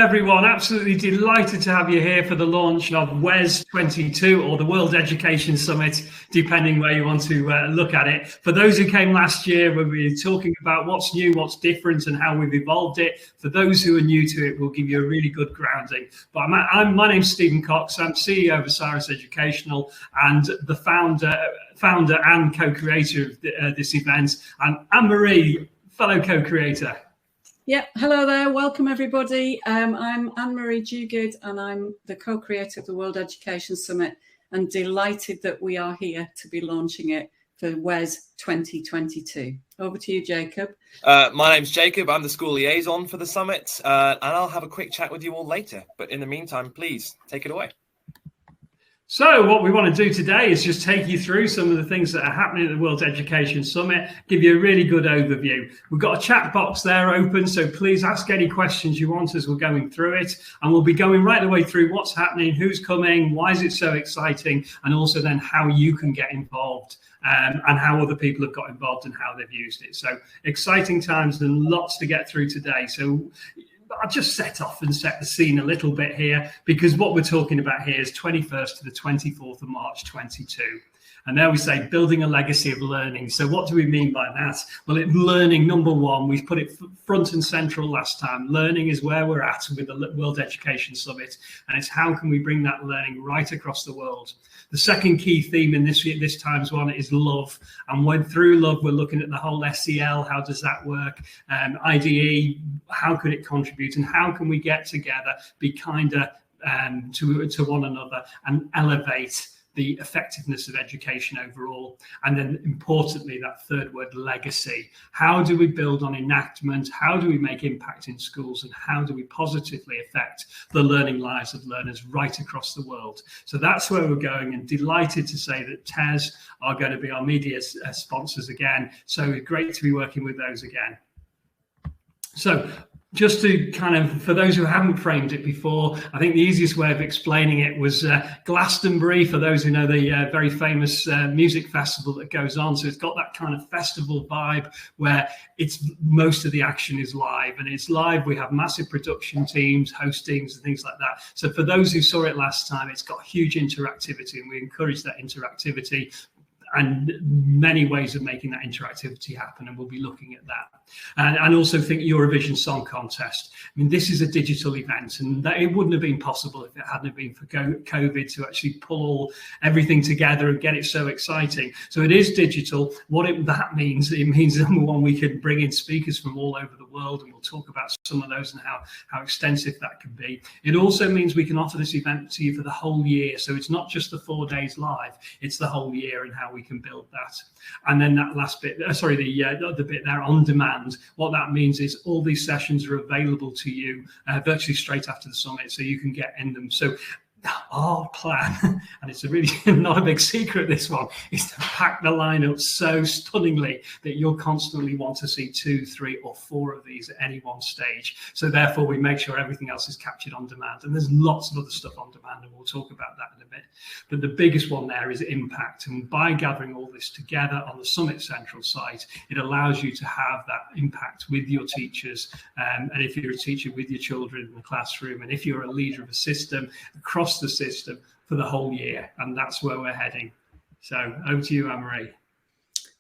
Everyone, absolutely delighted to have you here for the launch of WES 22, or the World Education Summit, depending where you want to look at it. For those who came last year, when we were talking about what's new, what's different, and how we've evolved it. For those who are new to it, we'll give you a really good grounding. But my name's Stephen Cox. I'm CEO of Osiris Educational and the founder and co-creator of this event, and Anne-Marie, fellow co-creator. Yep. Hello there. Welcome, everybody. I'm Anne-Marie Duguid, and I'm the co-creator of the World Education Summit, and delighted that we are here to be launching it for WES 2022. Over to you, Jacob. My name's Jacob. I'm the school liaison for the summit, and I'll have a quick chat with you all later. But in the meantime, please take it away. So what we want to do today is just take you through some of the things that are happening at the World Education Summit, give you a really good overview. We've got a chat box there open, so please ask any questions you want as we're going through it. And we'll be going right the way through what's happening, who's coming, why is it so exciting, and also then how you can get involved and how other people have got involved and how they've used it. So exciting times and lots to get through today. So I'll just set off and set the scene a little bit here, because what we're talking about here is 21st to the 24th of March 22. And there we say building a legacy of learning. So what do we mean by that? Well, learning, number one, we put it front and central last time. Learning is where we're at with the World Education Summit, and it's how can we bring that learning right across the world. The second key theme in this time's one is love. And when through love, we're looking at the whole SEL, how does that work? IDE, how could it contribute? And how can we get together, be kinder to one another, and elevate the effectiveness of education overall? And then importantly, that third word, legacy. How do we build on enactment? How do we make impact in schools? And how do we positively affect the learning lives of learners right across the world? So that's where we're going, and delighted to say that TES are going to be our media sponsors again. So great to be working with those again. So just to kind of, for those who haven't framed it before, I think the easiest way of explaining it was Glastonbury, for those who know the very famous music festival that goes on. So it's got that kind of festival vibe where most of the action is live, and it's live. We have massive production teams, hostings and things like that. So for those who saw it last time, it's got huge interactivity, and we encourage that interactivity, and many ways of making that interactivity happen, and we'll be looking at that. And also think Eurovision Song Contest. I mean, this is a digital event, and it wouldn't have been possible if it hadn't been for COVID to actually pull everything together and get it so exciting. So it is digital. That means, it means, number one, we can bring in speakers from all over the world, and we'll talk about some of those and how extensive that can be. It also means we can offer this event to you for the whole year. So it's not just the 4 days live, it's the whole year, and how we can build that. And then that last bit, the bit there, on demand. What that means is all these sessions are available to you virtually straight after the summit, so you can get in them. So our plan, and it's a really not a big secret, this one, is to pack the lineup so stunningly that you'll constantly want to see 2, 3 or 4 of these at any one stage. So therefore we make sure everything else is captured on demand, and there's lots of other stuff on demand, and we'll talk about that in a bit. But the biggest one there is impact, and by gathering all this together on the Summit Central site, it allows you to have that impact with your teachers, and if you're a teacher, with your children in the classroom, and if you're a leader of a system, across the system, for the whole year. And that's where we're heading. So over to you, Anne-Marie.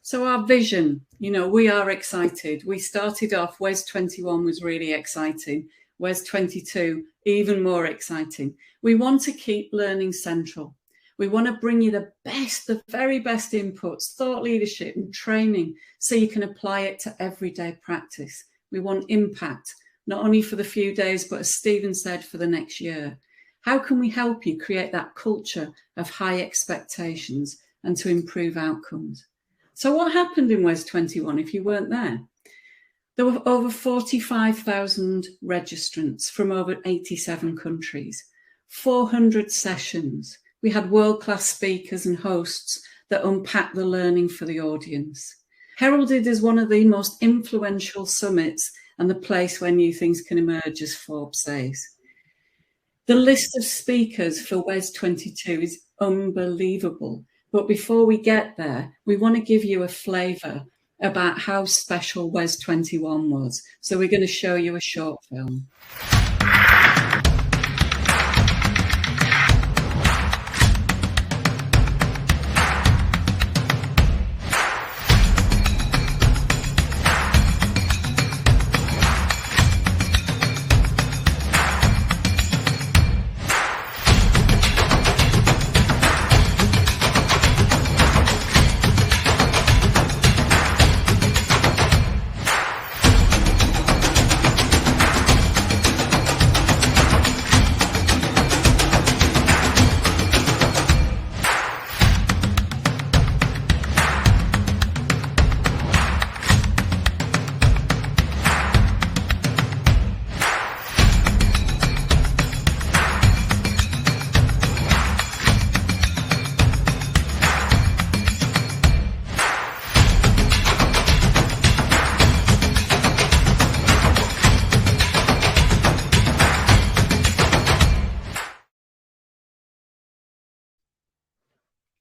So our vision, we are excited. We started off, WES 21 was really exciting. WES 22, even more exciting. We want to keep learning central. We want to bring you the very best inputs, thought leadership and training, so you can apply it to everyday practice. We want impact, not only for the few days, but as Stephen said, for the next year. How can we help you create that culture of high expectations and to improve outcomes? So what happened in WES 21 if you weren't there? There were over 45,000 registrants from over 87 countries, 400 sessions. We had world-class speakers and hosts that unpacked the learning for the audience. Heralded as one of the most influential summits and the place where new things can emerge, as Forbes says. The list of speakers for WES 22 is unbelievable. But before we get there, we want to give you a flavour about how special WES 21 was. So we're going to show you a short film.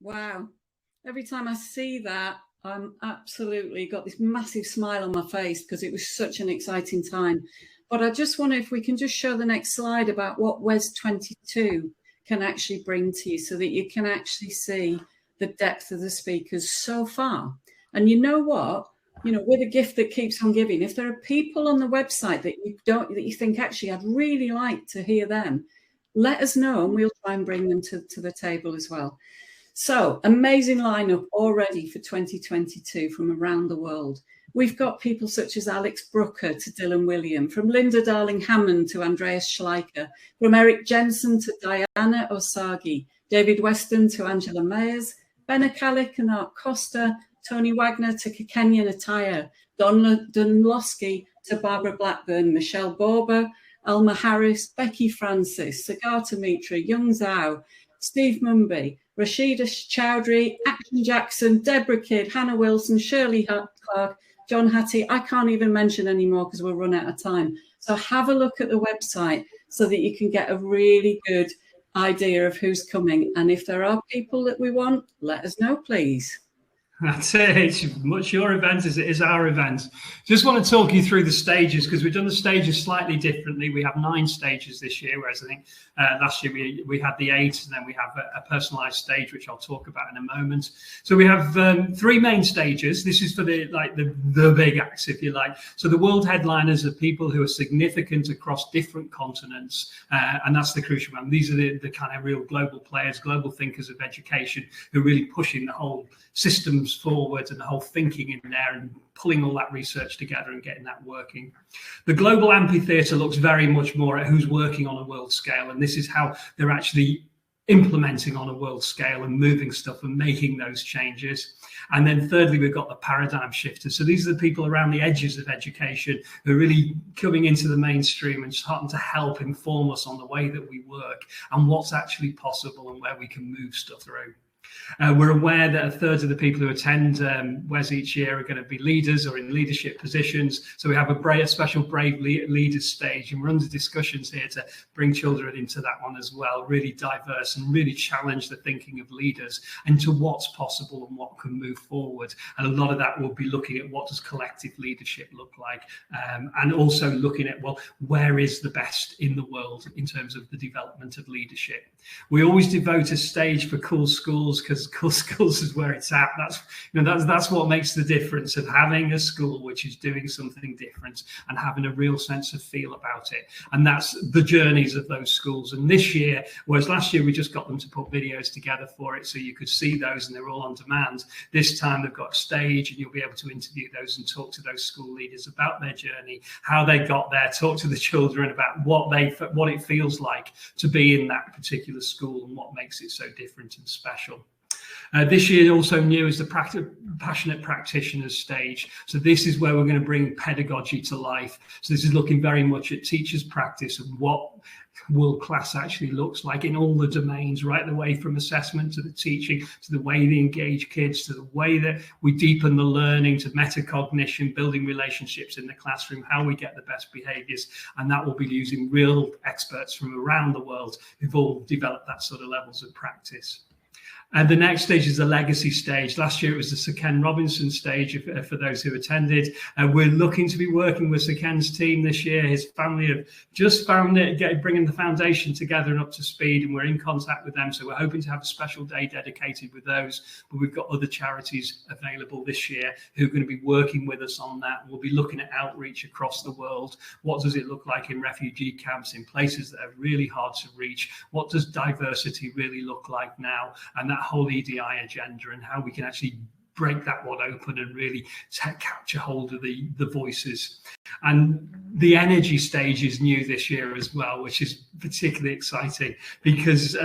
Wow. Every time I see that, I'm absolutely got this massive smile on my face because it was such an exciting time. But I just wonder if we can just show the next slide about what WES 22 can actually bring to you so that you can actually see the depth of the speakers so far. And you know what? You know, with a gift that keeps on giving, if there are people on the website that you think actually I'd really like to hear them, let us know and we'll try and bring them to the table as well. So amazing lineup already for 2022 from around the world. We've got people such as Alex Brooker to Dylan William, from Linda Darling-Hammond to Andreas Schleicher, from Eric Jensen to Diana Osagi, David Weston to Angela Mayers, Ben Akalik and Art Costa, Tony Wagner to Kenya Nataya, Don Dunlosky to Barbara Blackburn, Michelle Borber, Alma Harris, Becky Francis, Sagarta Mitra, Young Zhao, Steve Mumby, Rashida Chowdhury, Action Jackson, Deborah Kidd, Hannah Wilson, Shirley Clark, John Hattie. I can't even mention anymore because we'll run out of time. So have a look at the website so that you can get a really good idea of who's coming. And if there are people that we want, let us know, please. That's it. It's much your event as it is our event. Just want to talk you through the stages because we've done the stages slightly differently. We have 9 stages this year, whereas I think last year we had the 8, and then we have a personalised stage, which I'll talk about in a moment. So we have 3 main stages. This is for the big acts, if you like. So the world headliners are people who are significant across different continents, and that's the crucial one. These are the kind of real global players, global thinkers of education who are really pushing the whole systems forward and the whole thinking in there and pulling all that research together and getting that working. The global amphitheatre looks very much more at who's working on a world scale, and this is how they're actually implementing on a world scale and moving stuff and making those changes. And then thirdly, we've got the paradigm shifters. So these are the people around the edges of education who are really coming into the mainstream and starting to help inform us on the way that we work and what's actually possible and where we can move stuff through. We're aware that 1/3 of the people who attend WES each year are going to be leaders or in leadership positions. So we have a special Brave Leaders stage, and we're under discussions here to bring children into that one as well, really diverse and really challenge the thinking of leaders into what's possible and what can move forward. And a lot of that will be looking at what does collective leadership look like, and also looking at, well, where is the best in the world in terms of the development of leadership. We always devote a stage for cool schools because cool schools is where it's at. That's what makes the difference of having a school which is doing something different and having a real sense of feel about it. And that's the journeys of those schools. And this year, whereas last year we just got them to put videos together for it so you could see those and they're all on demand, this time they've got a stage and you'll be able to interview those and talk to those school leaders about their journey, how they got there, talk to the children about what it feels like to be in that particular school and what makes it so different and special. This year also new is the Passionate Practitioners stage. So this is where we're going to bring pedagogy to life. So this is looking very much at teachers' practice and what world class actually looks like in all the domains, right the way from assessment to the teaching, to the way they engage kids, to the way that we deepen the learning, to metacognition, building relationships in the classroom, how we get the best behaviors. And that will be using real experts from around the world who've all developed that sort of levels of practice. And the next stage is the legacy stage. Last year it was the Sir Ken Robinson stage for those who attended. We're looking to be working with Sir Ken's team this year. His family have just found it, bringing the foundation together and up to speed, and we're in contact with them. So we're hoping to have a special day dedicated with those. But we've got other charities available this year who are going to be working with us on that. We'll be looking at outreach across the world. What does it look like in refugee camps, in places that are really hard to reach? What does diversity really look like now? And that whole EDI agenda and how we can actually break that one open and really capture hold of the voices. And the energy stage is new this year as well, which is particularly exciting because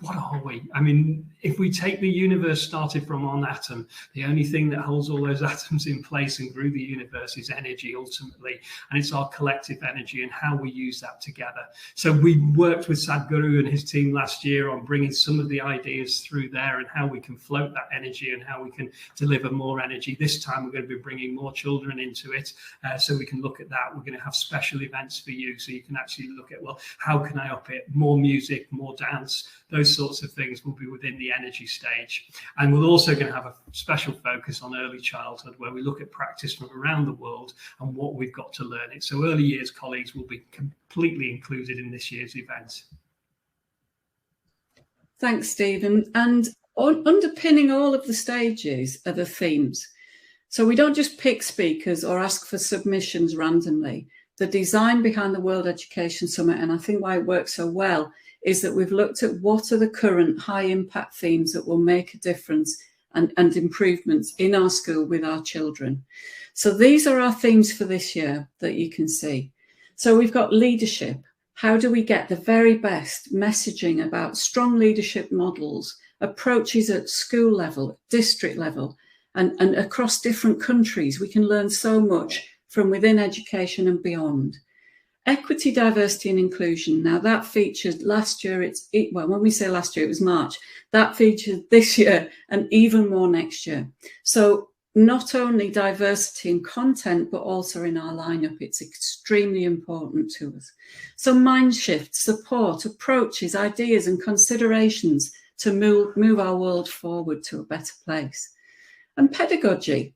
what are we? I mean, if we take the universe started from one atom, the only thing that holds all those atoms in place and grew the universe is energy ultimately. And it's our collective energy and how we use that together. So we worked with Sadhguru and his team last year on bringing some of the ideas through there and how we can float that energy and how we can deliver more energy. This time we're going to be bringing more children into it. So we can look at that. We're going to have special events for you. So you can actually look at, well, how can I up it? More music, more dance, those those sorts of things will be within the energy stage. And we're also going to have a special focus on early childhood, where we look at practice from around the world and what we've got to learn it. So early years colleagues will be completely included in this year's event. Thanks, Stephen. And underpinning all of the stages are the themes. So we don't just pick speakers or ask for submissions randomly. The design behind the World Education Summit, and I think why it works so well, is that we've looked at what are the current high impact themes that will make a difference and improvements in our school with our children. So these are our themes for this year that you can see. So we've got leadership. How do we get the very best messaging about strong leadership models, approaches at school level, district level, and across different countries? We can learn so much from within education and beyond. Equity, diversity and inclusion. Now that featured last year, well, when we say last year, it was March. That featured this year and even more next year. So not only diversity in content, but also in our lineup. It's extremely important to us. So mind shift, support, approaches, ideas and considerations to move our world forward to a better place. And pedagogy.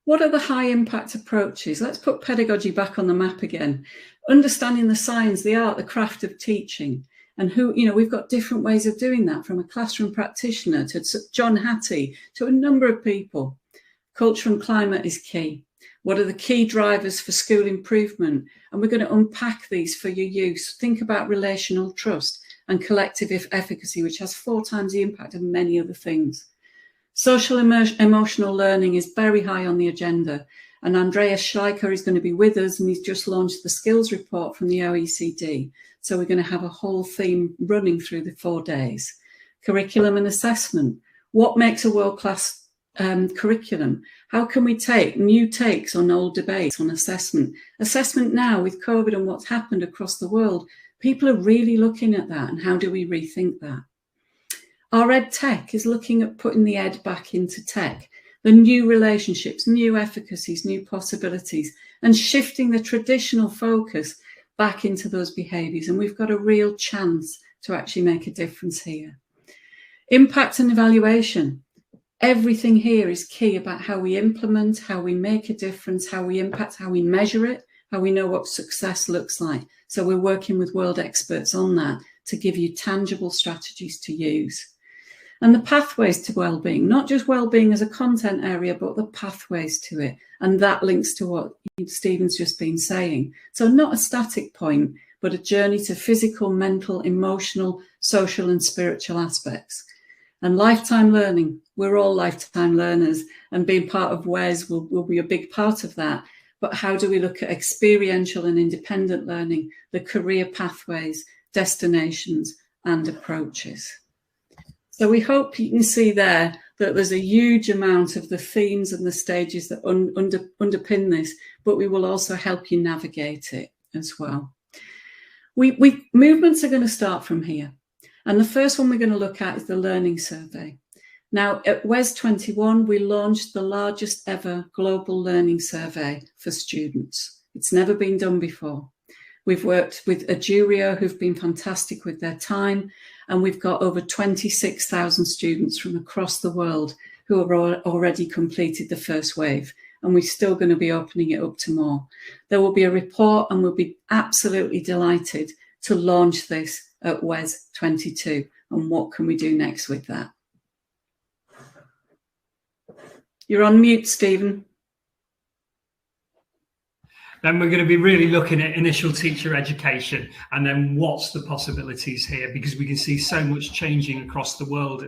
What are the high impact approaches? Let's put pedagogy back on the map again. Understanding the science, the art, the craft of teaching. And we've got different ways of doing that, from a classroom practitioner to John Hattie to a number of people. Culture and climate is key. What are the key drivers for school improvement? And we're going to unpack these for your use. Think about relational trust and collective efficacy, which has 4 times the impact of many other things. Social emotional learning is very high on the agenda. And Andreas Schleicher is going to be with us, and he's just launched the skills report from the OECD. So we're going to have a whole theme running through the 4 days. Curriculum and assessment. What makes a world-class curriculum? How can we take new takes on old debates on assessment? Assessment now with COVID and what's happened across the world, people are really looking at that, and how do we rethink that? Our ed tech is looking at putting the ed back into tech, the new relationships, new efficacies, new possibilities, and shifting the traditional focus back into those behaviours. And we've got a real chance to actually make a difference here. Impact and evaluation. Everything here is key about how we implement, how we make a difference, how we impact, how we measure it, how we know what success looks like. So we're working with world experts on that to give you tangible strategies to use. And the pathways to wellbeing, not just wellbeing as a content area, but the pathways to it. And that links to what Stephen's just been saying. So not a static point, but a journey to physical, mental, emotional, social and spiritual aspects. And lifetime learning. We're all lifetime learners, and being part of WES will be a big part of that. But how do we look at experiential and independent learning, the career pathways, destinations and approaches? So we hope you can see there that there's a huge amount of the themes and the stages that underpin this, but we will also help you navigate it as well. Movements are going to start from here. And the first one we're going to look at is the learning survey. Now, at WES 21, we launched the largest ever global learning survey for students. It's never been done before. We've worked with Adurio, who've been fantastic with their time, and we've got over 26,000 students from across the world who have already completed the first wave, and we're still going to be opening it up to more. There will be a report, and we'll be absolutely delighted to launch this at WES 22, and what can we do next with that? You're on mute, Stephen. Then we're going to be really looking at initial teacher education, and then what's the possibilities here, because we can see so much changing across the world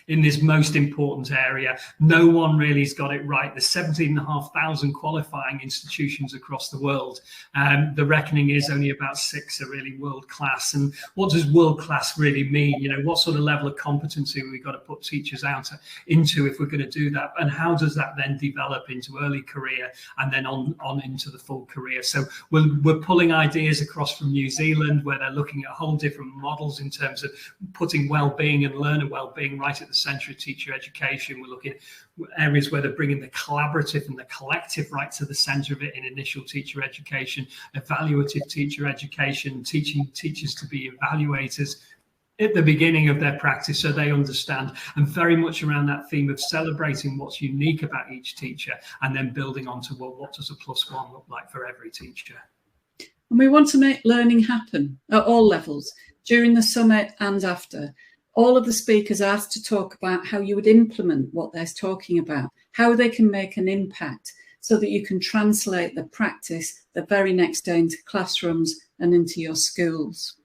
in this most important area. No one really has got it right. There's 17,500 qualifying institutions across the world. The reckoning is only about 6 are really world class. And what does world class really mean? You know, what sort of level of competency we've got to put teachers out into if we're going to do that, and how does that then develop into early career and then on into the full career? So we're pulling ideas across from New Zealand, where they're looking at whole different models in terms of putting well-being and learner well-being right at the centre of teacher education. We're looking at areas where they're bringing the collaborative and the collective right to the centre of it in initial teacher education, evaluative teacher education, teaching teachers to be evaluators, at the beginning of their practice so they understand, and very much around that theme of celebrating what's unique about each teacher and then building onto, well, what does a +1 look like for every teacher? And we want to make learning happen at all levels, during the summit and after. All of the speakers are asked to talk about how you would implement what they're talking about, how they can make an impact so that you can translate the practice the very next day into classrooms and into your schools.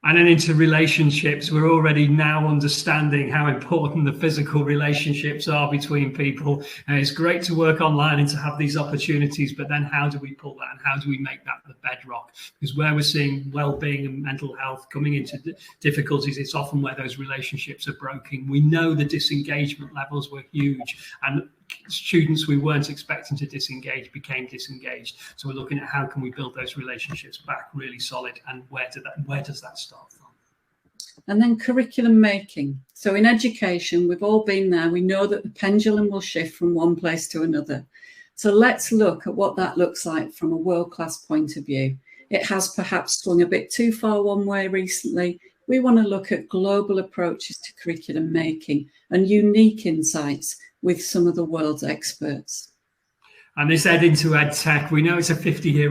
And then into relationships, we're already now understanding how important the physical relationships are between people. And it's great to work online and to have these opportunities, but then how do we pull that and how do we make that the bedrock? Because where we're seeing well-being and mental health coming into difficulties, it's often where those relationships are broken. We know the disengagement levels were huge, and students we weren't expecting to disengage became disengaged. So we're looking at how can we build those relationships back really solid, and where does that start from? And then curriculum making. So in education, we've all been there. We know that the pendulum will shift from one place to another. So let's look at what that looks like from a world-class point of view. It has perhaps swung a bit too far one way recently. We want to look at global approaches to curriculum making and unique insights with some of the world's experts. And this Ed into Ed Tech, we know it's a 50-year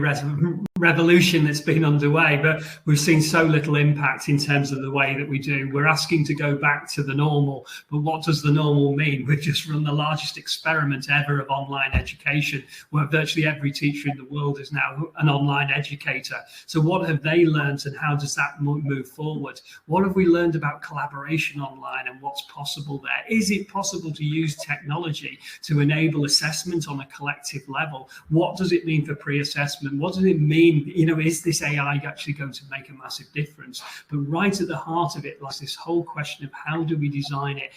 revolution that's been underway, but we've seen so little impact in terms of the way that we do. We're asking to go back to the normal, but what does the normal mean? We've just run the largest experiment ever of online education, where virtually every teacher in the world is now an online educator. So what have they learned, and how does that move forward? What have we learned about collaboration online and what's possible there? Is it possible to use technology to enable assessment on a collective level? What does it mean for pre-assessment? What does it mean, is this AI actually going to make a massive difference? But right at the heart of it lies this whole question of how do we design it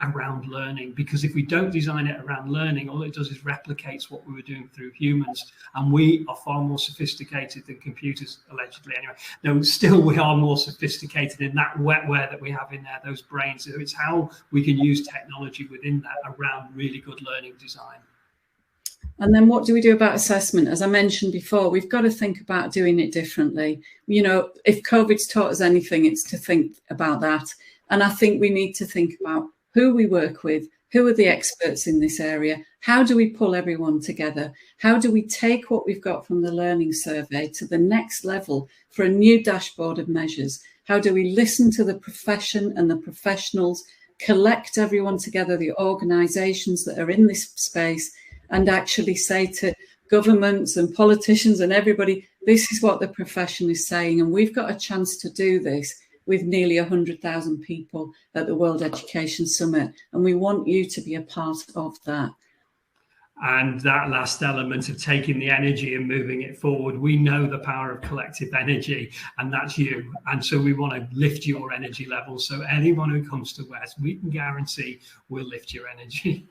around learning? Because if we don't design it around learning, all it does is replicates what we were doing through humans, and we are far more sophisticated than computers, allegedly anyway. No, still we are more sophisticated in that wetware that we have in there, those brains. So it's how we can use technology within that around really good learning design. And then what do we do about assessment? As I mentioned before, we've got to think about doing it differently. If COVID's taught us anything, it's to think about that. And I think we need to think about who we work with, who are the experts in this area, how do we pull everyone together? How do we take what we've got from the learning survey to the next level for a new dashboard of measures? How do we listen to the profession and the professionals, collect everyone together, the organisations that are in this space, and actually say to governments and politicians and everybody, this is what the profession is saying. And we've got a chance to do this with nearly 100,000 people at the World Education Summit. And we want you to be a part of that. And that last element of taking the energy and moving it forward, we know the power of collective energy, and that's you. And so we want to lift your energy levels. So anyone who comes to WES, we can guarantee we'll lift your energy.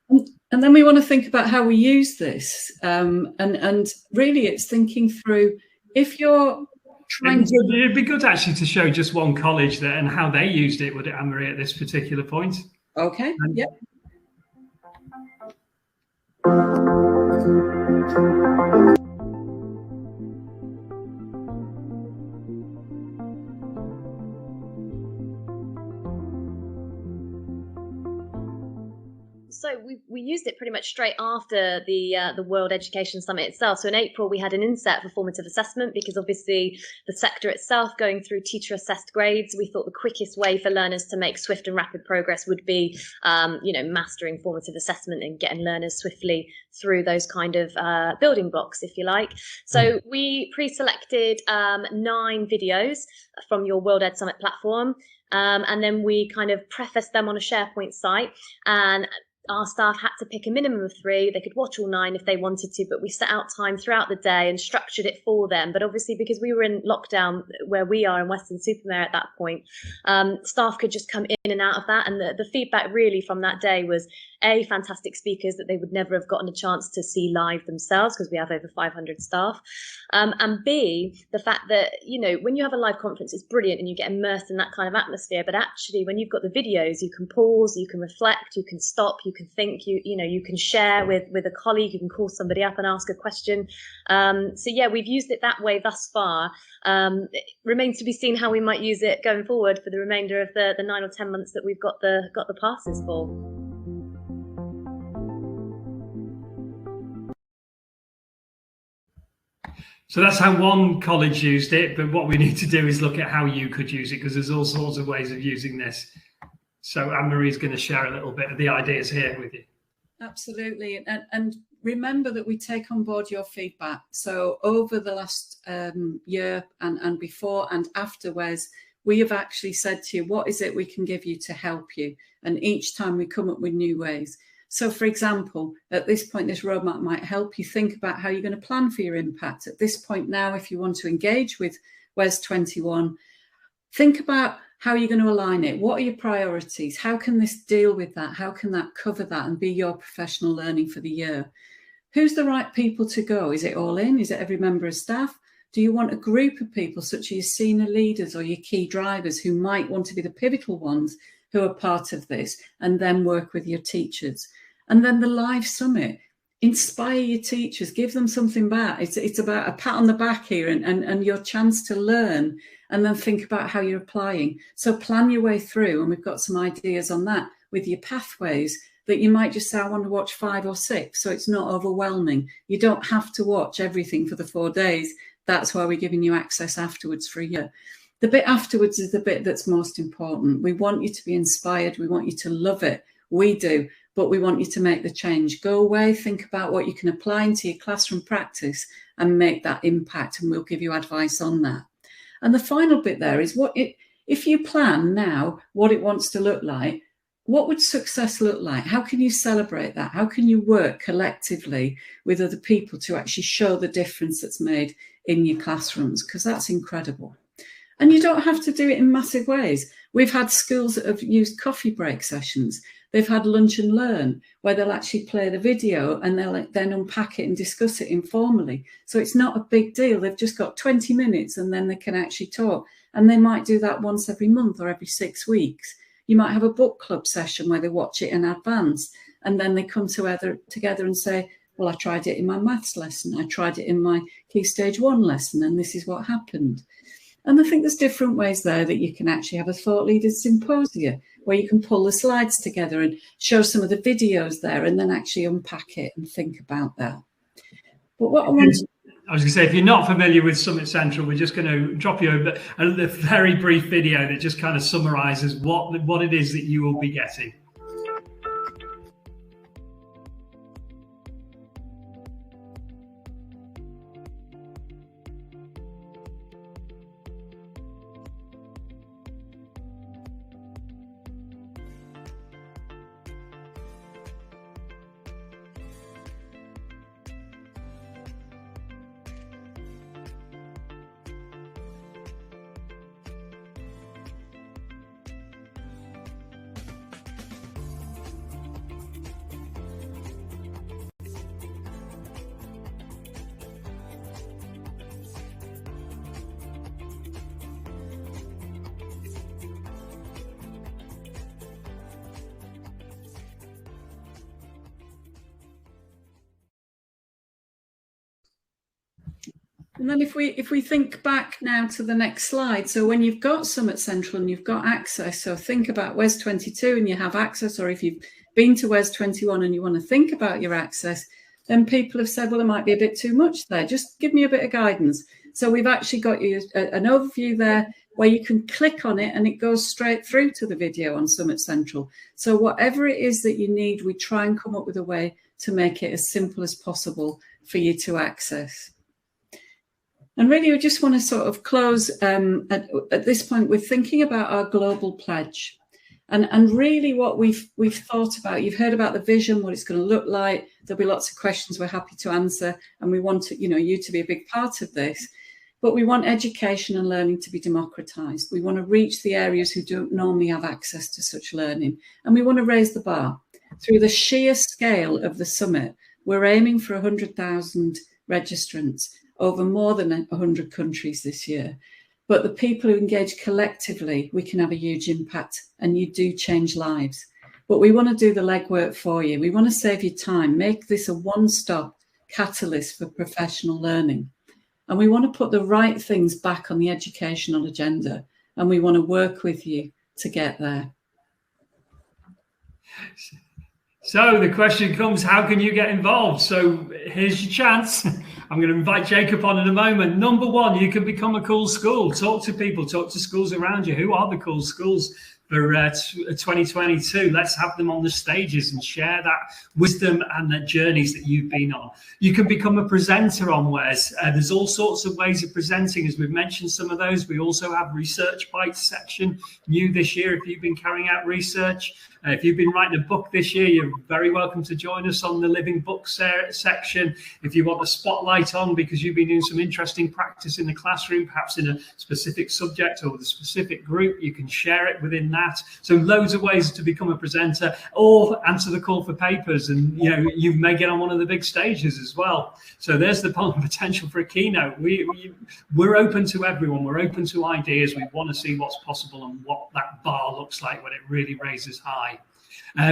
And then we want to think about how we use this. And really it's thinking through, if you're trying to... It'd be good actually to show just one college there and how they used it, would it, Anne-Marie, at this particular point? Okay, yep. So we used it pretty much straight after the World Education Summit itself. So in April, we had an inset for formative assessment, because obviously the sector itself going through teacher assessed grades, we thought the quickest way for learners to make swift and rapid progress would be, mastering formative assessment and getting learners swiftly through those kind of building blocks, if you like. So we pre-selected 9 videos from your World Ed Summit platform. And then we kind of prefaced them on a SharePoint site, and our staff had to pick a minimum of 3. They could watch all 9 if they wanted to, but we set out time throughout the day and structured it for them. But obviously, because we were in lockdown where we are in Weston-super-Mare at that point, staff could just come in and out of that. And the feedback really from that day was A, fantastic speakers that they would never have gotten a chance to see live themselves because we have over 500 staff. And B, the fact that, you know, when you have a live conference, it's brilliant and you get immersed in that kind of atmosphere. But actually, when you've got the videos, you can pause, you can reflect, you can stop, you can think, you can share with a colleague, you can call somebody up and ask a question. So yeah, we've used it that way thus far. It remains to be seen how we might use it going forward for the remainder of the 9 or 10 months that we've got the passes for. So that's how one college used it, but what we need to do is look at how you could use it, because there's all sorts of ways of using this. So Anne-Marie's going to share a little bit of the ideas here with you. Absolutely. And remember that we take on board your feedback. So over the last year and before and after WES, we have actually said to you, what is it we can give you to help you? And each time we come up with new ways. So, for example, at this point, this roadmap might help you think about how you're going to plan for your impact. At this point now, if you want to engage with WES 21, think about how you're going to align it. What are your priorities? How can this deal with that? How can that cover that and be your professional learning for the year? Who's the right people to go? Is it all in? Is it every member of staff? Do you want a group of people such as your senior leaders or your key drivers who might want to be the pivotal ones who are part of this, and then work with your teachers? And then the live summit, inspire your teachers, give them something back. It's about a pat on the back here and your chance to learn, and then think about how you're applying. So plan your way through, and we've got some ideas on that with your pathways that you might just say, I want to watch 5 or 6, so it's not overwhelming. You don't have to watch everything for the 4 days. That's why we're giving you access afterwards for a year. The bit afterwards is the bit that's most important. We want you to be inspired. We want you to love it. We do, but we want you to make the change. Go away, think about what you can apply into your classroom practice and make that impact, and we'll give you advice on that. And the final bit there is if you plan now what it wants to look like, what would success look like? How can you celebrate that? How can you work collectively with other people to actually show the difference that's made in your classrooms? Because that's incredible. And you don't have to do it in massive ways. We've had schools that have used coffee break sessions. They've had lunch and learn, where they'll actually play the video and they'll then unpack it and discuss it informally. So it's not a big deal. They've just got 20 minutes and then they can actually talk. And they might do that once every month or every 6 weeks. You might have a book club session where they watch it in advance, and then they come together and say, well, I tried it in my maths lesson. I tried it in my Key Stage 1 lesson, and this is what happened. And I think there's different ways there that you can actually have a thought leaders symposia where you can pull the slides together and show some of the videos there and then actually unpack it and think about that. But what I was going to say, if you're not familiar with Summit Central, we're just going to drop you a very brief video that just kind of summarizes what it is that you will be getting. And then if we think back now to the next slide, so when you've got Summit Central and you've got access, so think about WES 22 and you have access, or if you've been to WES 21 and you want to think about your access, then people have said, well, there might be a bit too much there. Just give me a bit of guidance. So we've actually got you an overview there where you can click on it and it goes straight through to the video on Summit Central. So whatever it is that you need, we try and come up with a way to make it as simple as possible for you to access. And really, we just want to sort of close at this point with thinking about our global pledge. And really what we've thought about, you've heard about the vision, what it's going to look like. There'll be lots of questions we're happy to answer. And we want you to be a big part of this. But we want education and learning to be democratized. We want to reach the areas who don't normally have access to such learning. And we want to raise the bar. through the sheer scale of the summit, we're aiming for 100,000 registrants over more than 100 countries this year. But the people who engage collectively, we can have a huge impact, and you do change lives. But we want to do the legwork for you. We want to save you time, make this a one-stop catalyst for professional learning. And we want to put the right things back on the educational agenda, and we want to work with you to get there. So the question comes, how can you get involved? So here's your chance. I'm going to invite Jacob on in a moment. Number one, you can become a cool school. Talk to people, talk to schools around you. Who are the cool schools for 2022? Let's have them on the stages and share that wisdom and the journeys that you've been on. You can become a presenter on WES. There's all sorts of ways of presenting, as we've mentioned some of those. We also have Research Bites section new this year if you've been carrying out research. If you've been writing a book this year, you're very welcome to join us on the Living Books section. If you want a spotlight on because you've been doing some interesting practice in the classroom, perhaps in a specific subject or with a specific group, you can share it within that. So loads of ways to become a presenter or answer the call for papers. And, you know, you may get on one of the big stages as well. So there's the potential for a keynote. We're open to everyone. We're open to ideas. We want to see what's possible and what that bar looks like when it really raises high.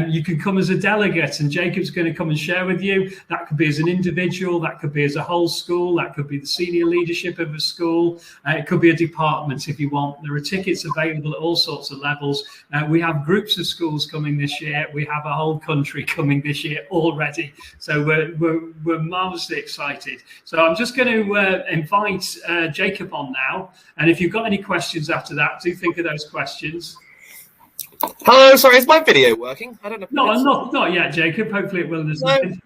You can come as a delegate, and Jacob's going to come and share with you. That could be as an individual, that could be as a whole school, that could be the senior leadership of a school, it could be a department if you want. There are tickets available at all sorts of levels. We have groups of schools coming this year. We have a whole country coming this year already. So we're marvelously excited. So I'm just going to invite Jacob on now. And if you've got any questions after that, do think of those questions. Hello, sorry, is my video working? I don't know. No, not yet, Jacob. Hopefully it will. No,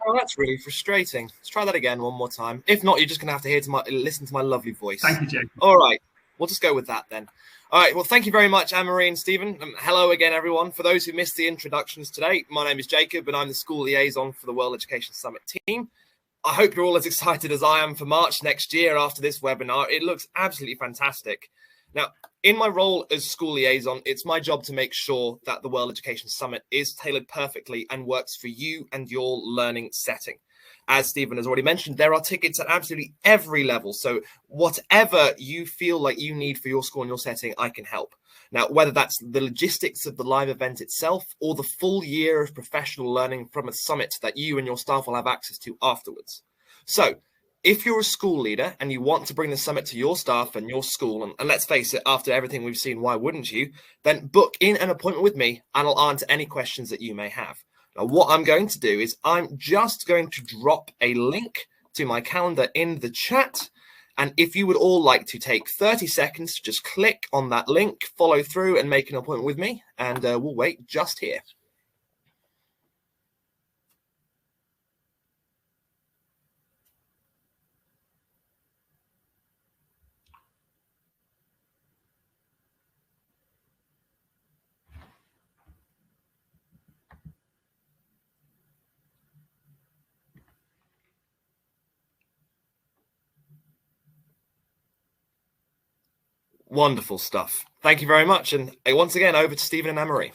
oh, that's really frustrating. Let's try that again one more time. If not, you're just going to have to listen to my lovely voice. Thank you, Jacob. All right, we'll just go with that then. All right, well, thank you very much, Anne-Marie and Stephen. Hello again, everyone. For those who missed the introductions today, my name is Jacob, and I'm the school liaison for the World Education Summit team. I hope you're all as excited as I am for March next year after this webinar. It looks absolutely fantastic. Now, in my role as school liaison, it's my job to make sure that the World Education Summit is tailored perfectly and works for you and your learning setting. As Stephen has already mentioned, there are tickets at absolutely every level. So whatever you feel like you need for your school and your setting, I can help. Now, whether that's the logistics of the live event itself or the full year of professional learning from a summit that you and your staff will have access to afterwards. So if you're a school leader and you want to bring the summit to your staff and your school, and let's face it, after everything we've seen, why wouldn't you? Then book in an appointment with me and I'll answer any questions that you may have. Now, what I'm going to do is I'm just going to drop a link to my calendar in the chat. And if you would all like to take 30 seconds to just click on that link, follow through and make an appointment with me, and we'll wait just here. Wonderful stuff. Thank you very much. And once again, over to Stephen and Anne-Marie.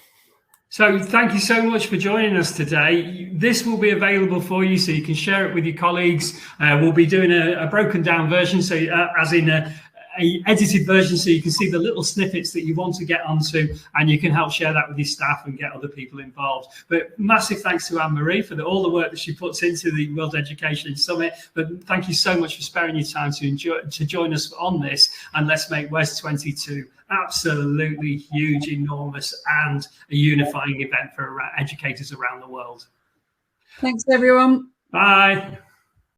So thank you so much for joining us today. This will be available for you so you can share it with your colleagues. We'll be doing a broken down version, so as in a edited version, so you can see the little snippets that you want to get onto, and you can help share that with your staff and get other people involved. But massive thanks to Anne-Marie for all the work that she puts into the World Education Summit. But thank you so much for sparing your time to join us on this, and let's make WES 22 absolutely huge, enormous, and a unifying event for educators around the world. Thanks, everyone. Bye.